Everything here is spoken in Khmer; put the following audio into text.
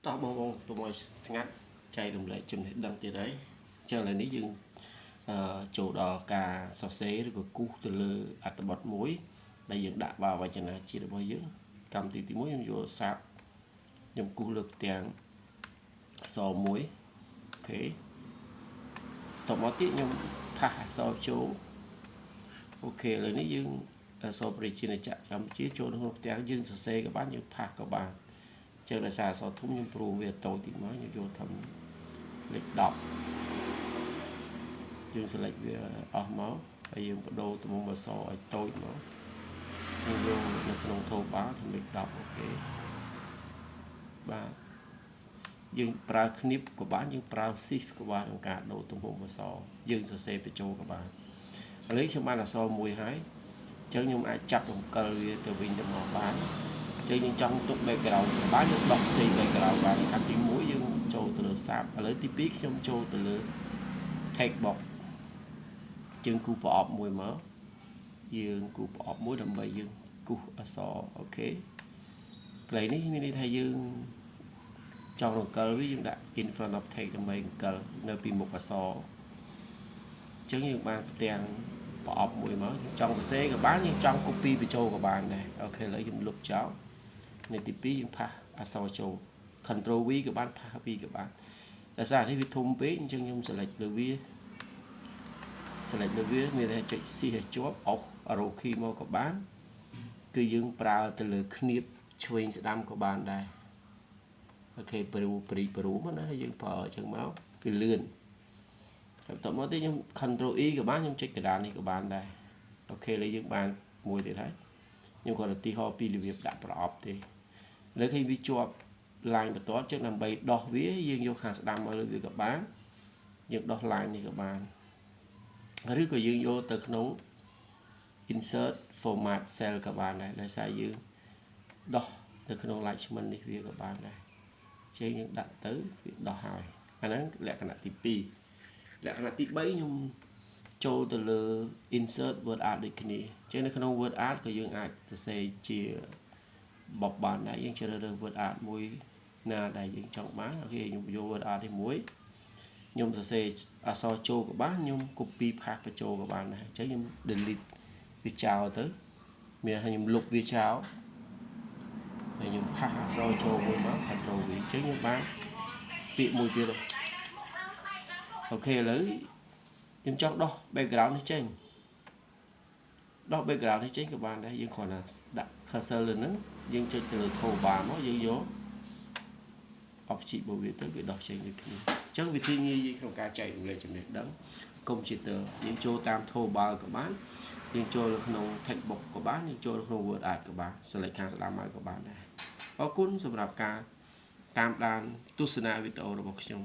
តោះបងទៅមកស្ងាត់ចែករំលែកចំណេះដឹងទៀតហើយចឹងឥឡូវនេះយើងចូលដល់ការសរសេរឬក៏គូសទៅលើអត្ថបទមួយដែលយើងដាក់vàoវចនាជាតិរបស់យើងកម្មវិធីទី1ខ្ញុំយកសាបខ្ញុំគូសលើផ្ទាំងអក្សរ1អូខេតមកទៀតខ្ញុំផាសអក្សរចូលអូខេឥឡូវនេះយើងអក្សរប្រជាណាចក្រកម្ពុជាចូលក្នុងផ្ទាំងយើងសរសេរក៏បានយើងផាសក៏បានចឹងដោយសារអក្សរធំខ្ញុំព្រមវាតូចតិចមកខ្ញុំយកធ្វើលេខ10យើង select វាអស់មកហើយយើងបដូរទម្ងន់អក្សរឲ្យតូចមកយើងយកនៅក្នុងថូបាធ្វើលេខ10អូខេបាទយើងប្រើគណិបក៏បានយើងប្រើ shift ក៏បានក្នុងការដូរទម្ងន់អក្សរយើងសរសេរបញ្ចូលក៏បានឥឡូវខ្ញុំបានអក្សរមួយហើយអញ្ចឹងខ្ញុំអាចចាប់រំកិលវាទៅវិញទៅមកបានអញ្ចឹងយើងចង់ទុក background បានយើងដោះផ្ទៃ background បានអាទី1យើងចូលទៅលើសាបឥឡូវទី2ខ្ញុំចូលទៅលើ text box យើងគូសប្រអប់មួយមកយើងគូសប្រអប់មួយដើម្បីយើងគូសអក្សរអូខេកន្លែងនេះមានន័យថាយើងចង់រំកិលវាយើងដាក់ in front of text ដើម្បីរំកិលនៅពីមុខអក្សរអញ្ចឹងយើងបានផ្ទាំងប្រអប់មួយមកចង់សរសេរក៏បានយើងចង់ copy បញ្ចូលក៏បានដែរអូខេឥឡូវខ្ញុំលុបចោលនៅទី2យើងផាសអក្សរចូល Ctrl V ក៏បានផាស V ក៏បានដោយសារនេះវាធំពេកអញ្ចឹងខ្ញុំ select លើវាមានតែចុច C ឲ្យជាប់អុស arrow key មកក៏បានគឺយើងប្រើទៅលើគៀបឆ្វេងស្ដាំក៏បានដែរអូខេព្រមណាយើងប្រើអញ្ចឹងមកគឺលឿនហើយបន្តមកទៀតខ្ញុំ Ctrl E ក៏បានខ្ញុំចុចកណ្ដាលនេះក៏បានដែរអូខេឥឡូវយើងបានមួយទៀតហើយខ្ញុំគាត់ឧទាហរណ៍ពីរបៀបដាក់ប្រអប់ទេលើឃើញវាជាប់ line បន្ទាត់ចឹងដើម្បីដោះវាយើងយកខាងស្ដាំមកលើវាក៏បានយើងដោះ line នេះក៏បានឬក៏យើងយកទៅក្នុង insert format cell ក៏បានដែរដោយសារយើងដោះនៅក្នុង attachment នេះវាក៏បានដែរចឹងយើងដាក់ទៅវាដោះហើយអាហ្នឹងលក្ខណៈទី2លក្ខណៈទី3ខ្ញុំចូលទៅលើ insert word art ដូចគ្នាចឹងនៅក្នុង word art ក៏យើងអាចសរសេរជាបបបានដែរយើងជ្រើសរើស word art មួយណាដែលយើងចង់បានអូខេខ្ញុំយក word art នេះមួយខ្ញុំសរសេរអក្សរចូលក៏បានខ្ញុំ copy ផាសបញ្ចូលក៏បានដែរអញ្ចឹងខ្ញុំ delete វាចោលទៅមានខ្ញុំលុបវាចោលហើយខ្ញុំផាសអក្សរចូលមួយមក Ctrl V អញ្ចឹងខ្ញុំបានពាក្យមួយទៀតអូខេឥឡូវខ្ញុំចង់ដោះ background នេះចេញដោះ background នេះចេញក៏បានដែរយើងគ្រាន់តែដាក់ cursor លើហ្នឹងយើងចុចទៅលើ toolbar មកយើងយក object របស់វាទៅវាដោះចេញដូចគ្នាអញ្ចឹងវិធីងាយក្នុងការចែករំលែកចំណេះដឹងកុំព្យូទ័រយើងចូលតាម toolbar ក៏បានយើងចូលនៅក្នុង text box ក៏បានយើងចូលនៅក្នុង word art ក៏បាន select ខាងស្ដាំមកក៏បានដែរអរគុណសម្រាប់ការតាមដានទស្សនាវីដេអូរបស់ខ្ញុំ